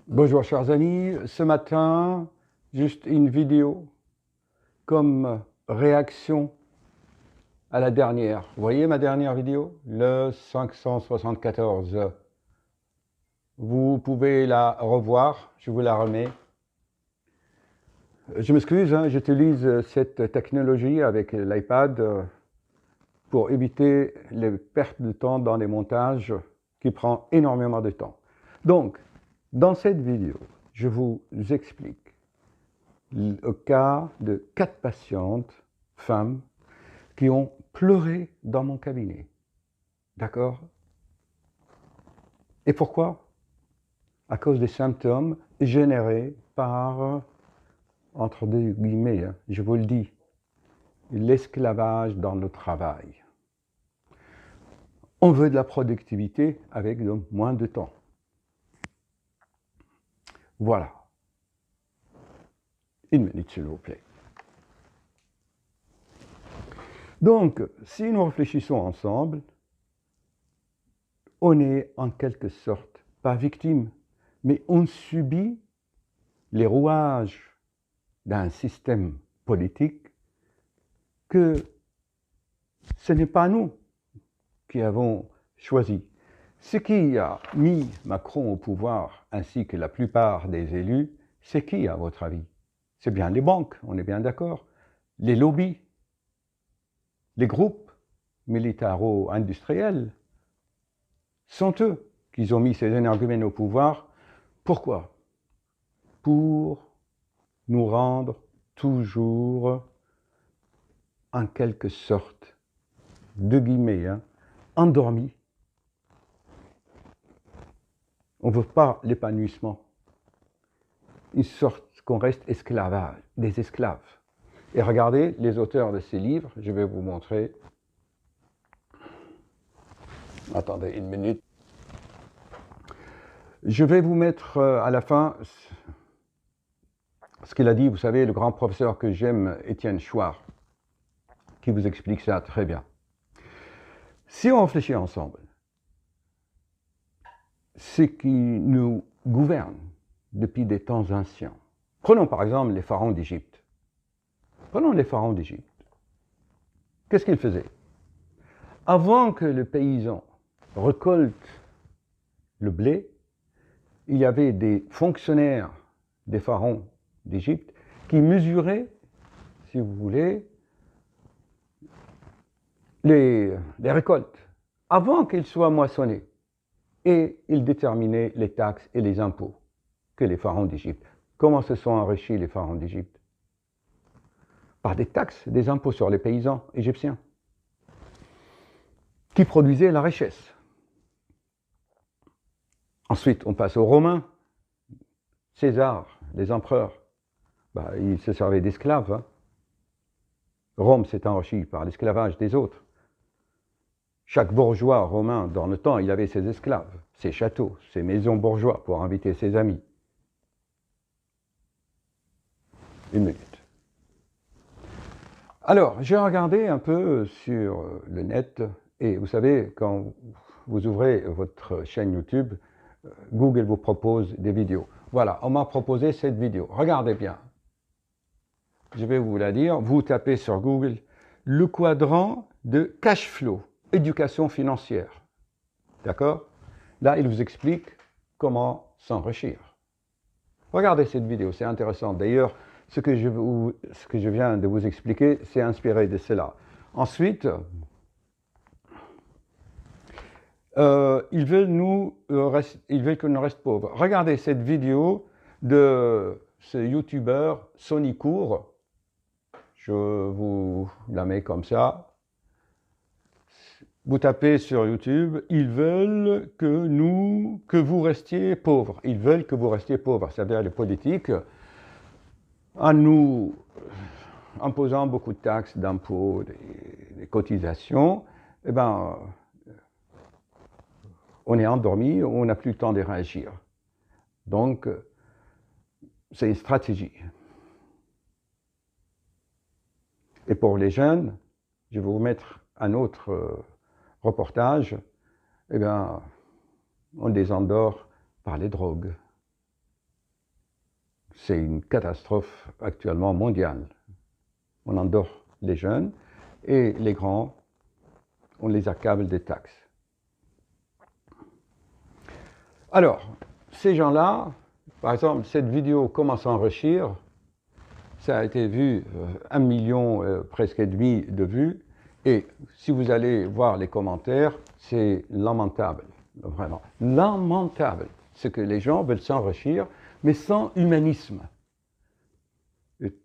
Bonjour chers amis, ce matin, juste une vidéo comme réaction à la dernière. Vous voyez ma dernière vidéo, le 574. Vous pouvez la revoir, je vous la remets. Je m'excuse, j'utilise cette technologie avec l'iPad pour éviter les pertes de temps dans les montages qui prennent énormément de temps. Donc, dans cette vidéo, je vous explique le cas de 4 patientes, femmes, qui ont pleuré dans mon cabinet. D'accord? Et pourquoi? À cause des symptômes générés par, entre deux guillemets, je vous le dis, l'esclavage dans le travail. On veut de la productivité avec moins de temps. Voilà. Une minute, s'il vous plaît. Donc, si nous réfléchissons ensemble, on est en quelque sorte pas victime, mais on subit les rouages d'un système politique que ce n'est pas nous qui avons choisi. Ce qui a mis Macron au pouvoir, ainsi que la plupart des élus, c'est qui, à votre avis? C'est bien les banques, on est bien d'accord. Les lobbies, les groupes militaro-industriels, sont eux qui ont mis ces énergumènes au pouvoir. Pourquoi? Pour nous rendre toujours, en quelque sorte, de guillemets, endormis. On ne veut pas l'épanouissement. Une sorte qu'on reste esclavage, des esclaves. Et regardez les auteurs de ces livres, je vais vous montrer. Attendez une minute. Je vais vous mettre à la fin ce qu'il a dit, vous savez, le grand professeur que j'aime, Étienne Chouard, qui vous explique ça très bien. Si on réfléchit ensemble, ce qui nous gouverne depuis des temps anciens, prenons par exemple les pharaons d'Égypte. Prenons les pharaons d'Égypte. Qu'est-ce qu'ils faisaient? Avant que le paysan récolte le blé, il y avait des fonctionnaires des pharaons d'Égypte qui mesuraient, si vous voulez, les récoltes avant qu'elles soient moissonnées. Et ils déterminaient les taxes et les impôts que les pharaons d'Égypte. Comment se sont enrichis les pharaons d'Égypte? Par des taxes, des impôts sur les paysans égyptiens, qui produisaient la richesse. Ensuite, on passe aux Romains. César, les empereurs, ils se servaient d'esclaves. Rome s'est enrichie par l'esclavage des autres. Chaque bourgeois romain, dans le temps, il avait ses esclaves, ses châteaux, ses maisons bourgeois pour inviter ses amis. Une minute. Alors, j'ai regardé un peu sur le net, et vous savez, quand vous ouvrez votre chaîne YouTube, Google vous propose des vidéos. Voilà, on m'a proposé cette vidéo. Regardez bien. Je vais vous la dire. Vous tapez sur Google le quadrant de cash flow, éducation financière. D'accord? Là, il vous explique comment s'enrichir. Regardez cette vidéo, c'est intéressant. D'ailleurs, ce que je viens de vous expliquer, c'est inspiré de cela. Ensuite, ils veulent que nous restions pauvres. Regardez cette vidéo de ce youtubeur Sonny Cour. Je vous la mets comme ça. Vous tapez sur YouTube, ils veulent que vous restiez pauvres. Ils veulent que vous restiez pauvres. C'est-à-dire les politiques, en nous imposant beaucoup de taxes, d'impôts, des cotisations, eh ben, on est endormi, on n'a plus le temps de réagir. Donc, c'est une stratégie. Et pour les jeunes, je vais vous mettre un autre reportage, eh bien, on les endort par les drogues. c'est une catastrophe actuellement mondiale. On endort les jeunes et les grands, on les accable des taxes. Alors, ces gens-là, par exemple, cette vidéo Comment s'enrichir, ça a été vu 1 million presque et demi de vues, et si vous allez voir les commentaires, c'est lamentable, vraiment, lamentable. C'est que les gens veulent s'enrichir, mais sans humanisme.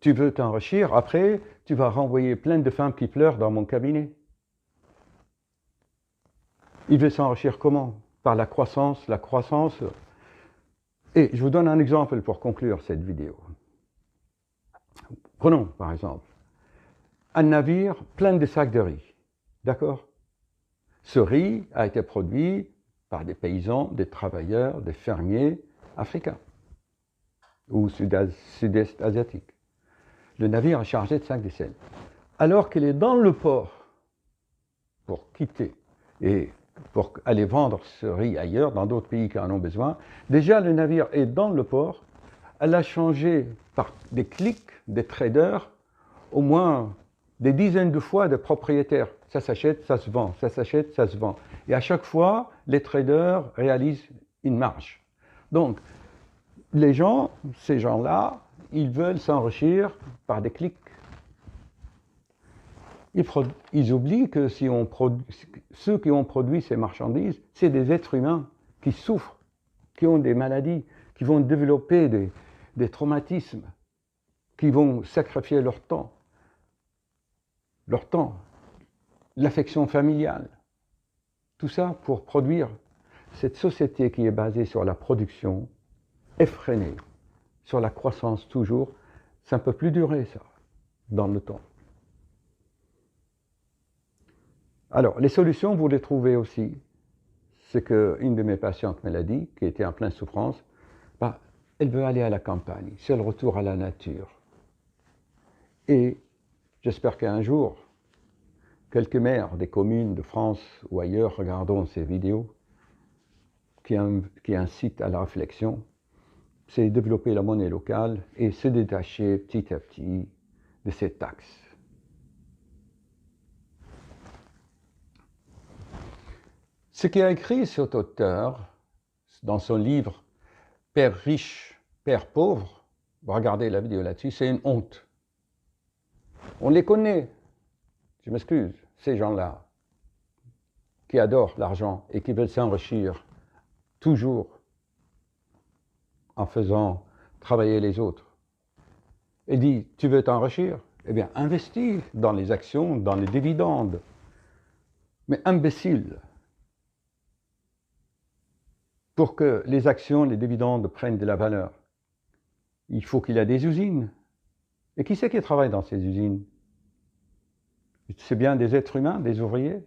Tu veux t'enrichir, après, tu vas renvoyer plein de femmes qui pleurent dans mon cabinet. Il veut s'enrichir comment? Par la croissance, la croissance. Et je vous donne un exemple pour conclure cette vidéo. Prenons, par exemple, un navire plein de sacs de riz. D'accord? Ce riz a été produit par des paysans, des travailleurs, des fermiers africains ou sud-est asiatiques. Le navire est chargé de sacs de sel. Alors qu'il est dans le port pour quitter et pour aller vendre ce riz ailleurs, dans d'autres pays qui en ont besoin, déjà le navire est dans le port, elle a changé par des clics, des traders, au moins des dizaines de fois de propriétaires. Ça s'achète, ça se vend, ça s'achète, ça se vend. Et à chaque fois, les traders réalisent une marge. Donc, les gens, ces gens-là, ils veulent s'enrichir par des clics. Ils oublient que si ceux qui ont produit ces marchandises, c'est des êtres humains qui souffrent, qui ont des maladies, qui vont développer des traumatismes, qui vont sacrifier leur temps, l'affection familiale. Tout ça pour produire cette société qui est basée sur la production effrénée, sur la croissance toujours. Ça ne peut plus durer, ça, dans le temps. Alors, les solutions, vous les trouvez aussi. C'est qu'une de mes patientes me l'a dit, qui était en pleine souffrance, elle veut aller à la campagne, c'est le retour à la nature. Et j'espère qu'un jour, quelques maires des communes de France ou ailleurs regarderont ces vidéos qui incitent à la réflexion. C'est développer la monnaie locale et se détacher petit à petit de ces taxes. Ce qu'a écrit cet auteur dans son livre « Père riche, Père pauvre », regardez la vidéo là-dessus, c'est une honte. On les connaît, je m'excuse, ces gens-là, qui adorent l'argent et qui veulent s'enrichir toujours en faisant travailler les autres. Il dit, tu veux t'enrichir? Eh bien, investis dans les actions, dans les dividendes. Mais imbécile, pour que les actions, les dividendes prennent de la valeur, il faut qu'il y ait des usines. Et qui c'est qui travaille dans ces usines? C'est bien des êtres humains, des ouvriers,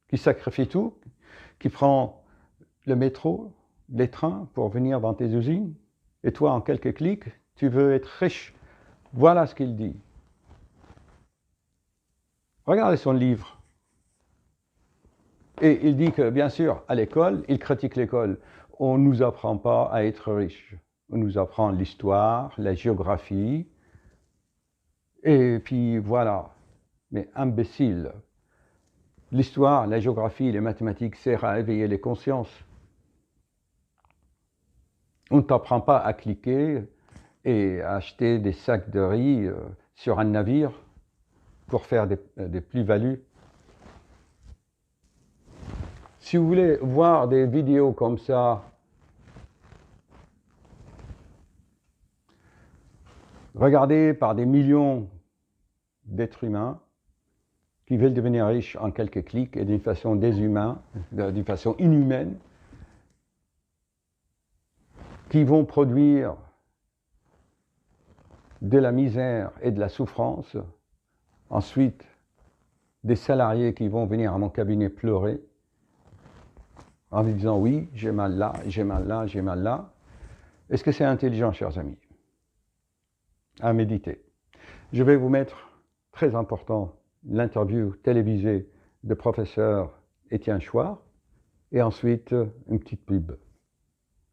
qui sacrifient tout, qui prennent le métro, les trains pour venir dans tes usines. Et toi, en quelques clics, tu veux être riche. Voilà ce qu'il dit. Regardez son livre. Et il dit que, bien sûr, à l'école, il critique l'école. On ne nous apprend pas à être riche. On nous apprend l'histoire, la géographie. Et puis voilà. Mais imbécile. L'histoire, la géographie, les mathématiques servent à éveiller les consciences. On ne t'apprend pas à cliquer et à acheter des sacs de riz sur un navire pour faire des plus-values. Si vous voulez voir des vidéos comme ça, regardez par des millions d'êtres humains qui veulent devenir riches en quelques clics et d'une façon d'une façon inhumaine, qui vont produire de la misère et de la souffrance. Ensuite, des salariés qui vont venir à mon cabinet pleurer en me disant « oui, j'ai mal là, j'ai mal là, j'ai mal là ». Est-ce que c'est intelligent, chers amis? À méditer. Je vais vous mettre, très important, l'interview télévisée de professeur Étienne Chouard et ensuite une petite pub.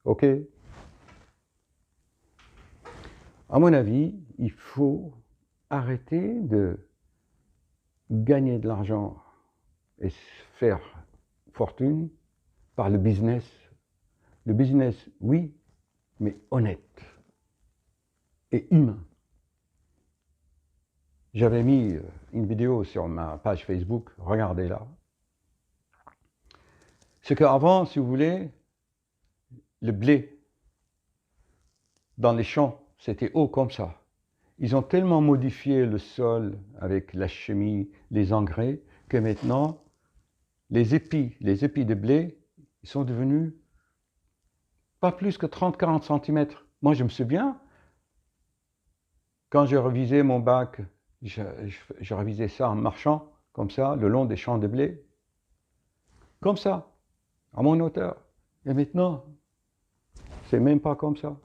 OK? À mon avis, il faut arrêter de gagner de l'argent et faire fortune par le business. Le business, oui, mais honnête et humain. J'avais mis une vidéo sur ma page Facebook, regardez-la. C'est qu'avant, si vous voulez, le blé dans les champs, c'était haut comme ça. Ils ont tellement modifié le sol avec la chimie, les engrais, que maintenant, les épis de blé, ils sont devenus pas plus que 30-40 cm. Moi, je me souviens, quand j'ai révisé mon bac, je révisais ça en marchant, comme ça, le long des champs de blé. Comme ça, à mon hauteur. Et maintenant, c'est même pas comme ça.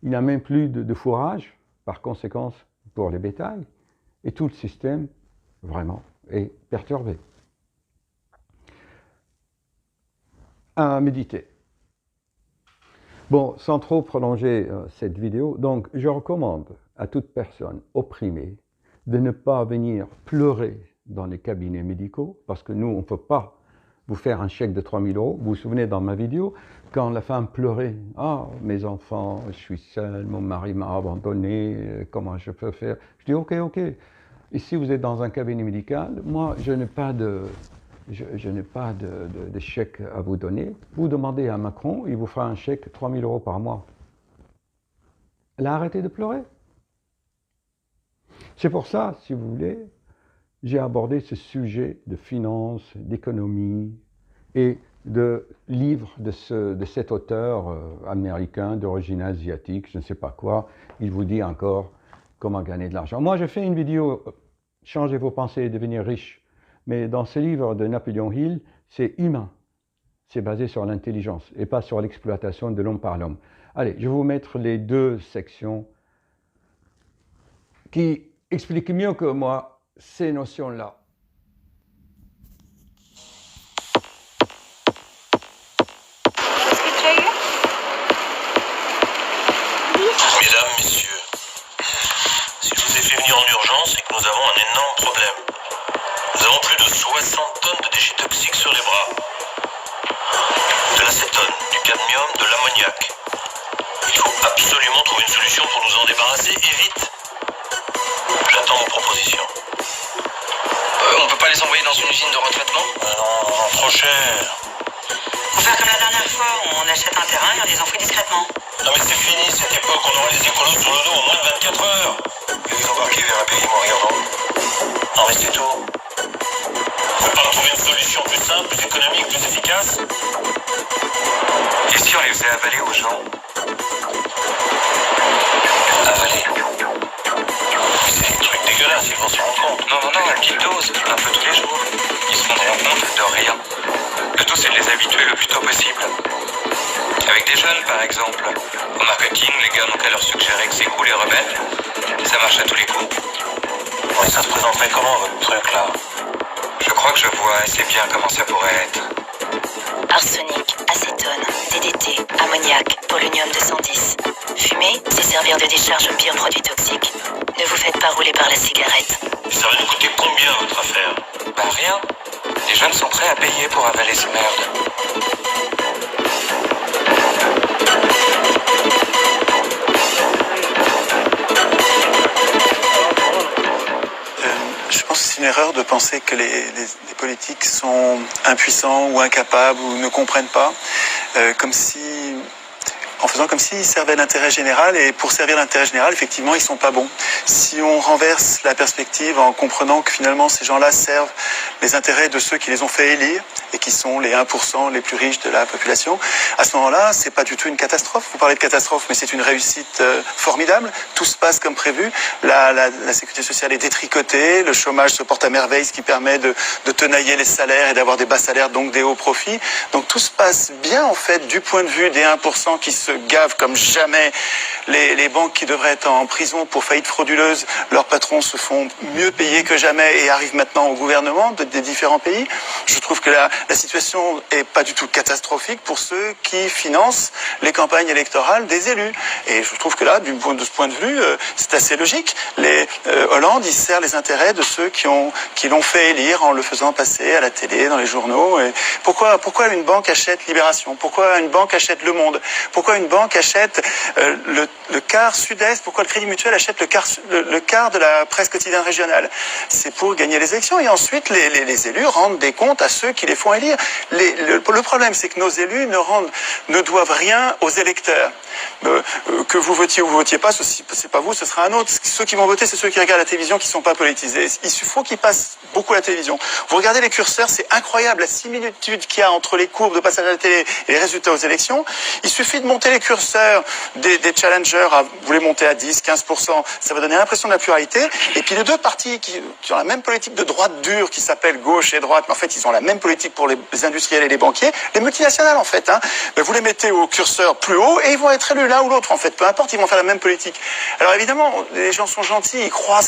Il n'y a même plus de fourrage, par conséquence, pour les bétails. Et tout le système, vraiment, est perturbé. À méditer. Bon, sans trop prolonger cette vidéo, donc je recommande à toute personne opprimée de ne pas venir pleurer dans les cabinets médicaux, parce que nous, on ne peut pas vous faire un chèque de 3 000 €. Vous vous souvenez dans ma vidéo, quand la femme pleurait, « Ah, mes enfants, je suis seule, mon mari m'a abandonné, comment je peux faire ?» Je dis « Ok, ok. » Ici, vous êtes dans un cabinet médical, moi, je n'ai pas de chèque à vous donner. Vous demandez à Macron, il vous fera un chèque 3 000 € par mois. Elle a arrêté de pleurer. C'est pour ça, si vous voulez, j'ai abordé ce sujet de finance, d'économie et de livres de cet auteur américain d'origine asiatique, je ne sais pas quoi. Il vous dit encore comment gagner de l'argent. Moi, j'ai fait une vidéo « Changez vos pensées et devenir riche ». Mais dans ce livre de Napoleon Hill, c'est humain. C'est basé sur l'intelligence et pas sur l'exploitation de l'homme par l'homme. Allez, je vais vous mettre les deux sections qui expliquent mieux que moi ces notions-là. Mesdames, messieurs, si je vous ai fait venir en urgence, c'est que nous avons un énorme problème. Nous avons plus de 60 tonnes de déchets toxiques sur les bras. De l'acétone, du cadmium, de l'ammoniac. Il faut absolument trouver une solution pour nous en débarrasser et vite. J'attends vos propositions. On peut pas les envoyer dans une usine de retraitement? Non, trop cher. Faut faire comme la dernière fois, on achète un terrain et on les enfuit discrètement. Non mais c'est fini cette époque, on aura les écolos sur le dos en moins de 24 heures. Et vous embarquez vers un pays moins regardant. Non mais c'est tout. Faut pas trouver une solution plus simple, plus économique, plus efficace? Et si on les faisait avaler aux gens? Avaler. C'est des trucs dégueulasses, ils vont se rendre compte. Non, à petite dose, un peu tous les jours. Ils se rendront compte de rien. Le tout, c'est de les habituer le plus tôt possible. Avec des jeunes, par exemple. Au marketing, les gars n'ont qu'à leur suggérer que c'est cool et rebelle. Ça marche à tous les coups. Ouais, ça se présenterait comment, votre truc, là? Je crois que je vois assez bien comment ça pourrait être. Arsenic, acétone, DDT, ammoniac, polonium 210. Fumer, c'est servir de décharge aux pires produits toxiques. Ne vous faites pas rouler par la cigarette. Ça va nous coûter combien, votre affaire? Bah rien. Les jeunes sont prêts à payer pour avaler ces merdes. Je pense que c'est une erreur de penser que les politiques sont impuissants ou incapables ou ne comprennent pas, en faisant comme s'ils servaient l'intérêt général, et pour servir l'intérêt général, effectivement, ils sont pas bons. Si on renverse la perspective en comprenant que finalement ces gens-là servent les intérêts de ceux qui les ont fait élire et qui sont les 1% les plus riches de la population, à ce moment-là, c'est pas du tout une catastrophe. Vous parlez de catastrophe, mais c'est une réussite formidable. Tout se passe comme prévu. La sécurité sociale est détricotée, le chômage se porte à merveille, ce qui permet de tenailler les salaires et d'avoir des bas salaires, donc des hauts profits. Donc tout se passe bien, en fait, du point de vue des 1% qui se gavent comme jamais. Les banques qui devraient être en prison pour faillite frauduleuse, leurs patrons se font mieux payer que jamais et arrivent maintenant au gouvernement des différents pays. Je trouve que la situation est pas du tout catastrophique pour ceux qui financent les campagnes électorales des élus. Et je trouve que là, de ce point de vue, c'est assez logique. Hollande, il sert les intérêts de ceux qui l'ont fait élire en le faisant passer à la télé, dans les journaux. Et pourquoi une banque achète Libération? Pourquoi une banque achète Le Monde? Pourquoi une banque achète le quart Sud-Est? Pourquoi le Crédit Mutuel achète le quart de la presse quotidienne régionale? C'est pour gagner les élections. Et ensuite, les élus rendent des comptes à ceux qui les font élire. Le problème, c'est que nos élus ne doivent rien aux électeurs. Que vous votiez ou vous votiez pas, c'est pas vous, ce sera un autre. Ceux qui vont voter, c'est ceux qui regardent la télévision, qui sont pas politisés. Il faut qu'ils passent beaucoup à la télévision. Vous regardez les curseurs, c'est incroyable la similitude qu'il y a entre les courbes de passage à la télé et les résultats aux élections. Il suffit de monter les curseurs des challengers, vous les montez à 10, 15%, ça va donner l'impression de la pluralité. Et puis les deux partis qui ont la même politique de droite dure, qui s'appelle gauche et droite, mais en fait ils ont la même politique pour les industriels et les banquiers, les multinationales en fait. Vous les mettez au curseur plus haut et ils vont être élus l'un ou l'autre en fait, peu importe, ils vont faire la même politique. Alors évidemment, les gens sont gentils, ils croient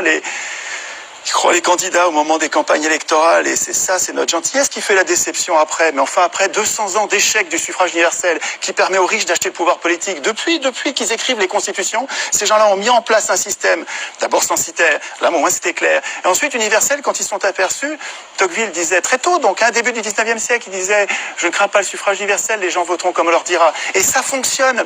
les candidats au moment des campagnes électorales, et c'est notre gentillesse qui fait la déception après. Mais enfin, après 200 ans d'échec du suffrage universel qui permet aux riches d'acheter le pouvoir politique, depuis qu'ils écrivent les constitutions, ces gens-là ont mis en place un système, d'abord censitaire, là au moins c'était clair, et ensuite universel quand ils sont aperçus. Tocqueville disait très tôt, donc début du 19e siècle, il disait « Je ne crains pas le suffrage universel, les gens voteront comme on leur dira ». Et ça fonctionne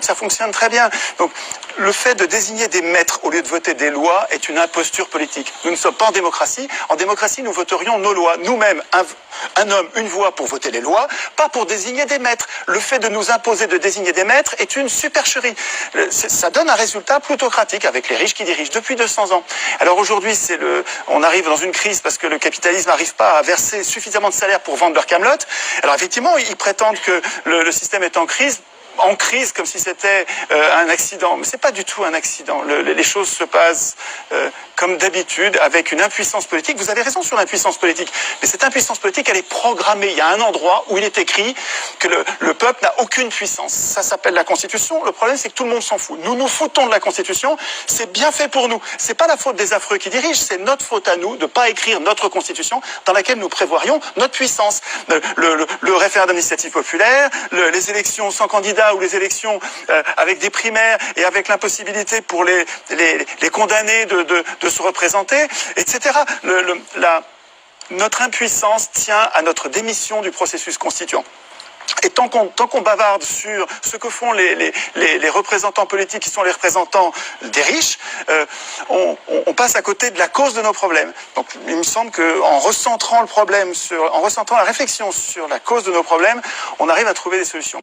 très bien. Donc le fait de désigner des maîtres au lieu de voter des lois est une imposture politique. Nous ne sommes pas en démocratie. En démocratie, nous voterions nos lois. Nous-mêmes, un homme, une voix pour voter les lois, pas pour désigner des maîtres. Le fait de nous imposer de désigner des maîtres est une supercherie. Ça donne un résultat plutocratique avec les riches qui dirigent depuis 200 ans. Alors aujourd'hui, on arrive dans une crise parce que le capitalisme n'arrive pas à verser suffisamment de salaire pour vendre leur camelote. Alors effectivement, ils prétendent que le système est en crise comme si c'était un accident. Mais c'est pas du tout un accident. Les choses se passent comme d'habitude, avec une impuissance politique. Vous avez raison sur l'impuissance politique, mais cette impuissance politique, elle est programmée. Il y a un endroit où il est écrit que le peuple n'a aucune puissance. Ça s'appelle la Constitution. Le problème, c'est que tout le monde s'en fout. Nous nous foutons de la Constitution. C'est bien fait pour nous. C'est pas la faute des affreux qui dirigent, c'est notre faute à nous de pas écrire notre Constitution dans laquelle nous prévoirions notre puissance. Le référendum d'initiative populaire, les élections sans candidat ou les élections avec des primaires et avec l'impossibilité pour les condamnés de se représenter, etc. Notre impuissance tient à notre démission du processus constituant. Et tant qu'on bavarde sur ce que font les représentants politiques qui sont les représentants des riches, on passe à côté de la cause de nos problèmes. Donc il me semble qu'en recentrant la réflexion sur la cause de nos problèmes, on arrive à trouver des solutions.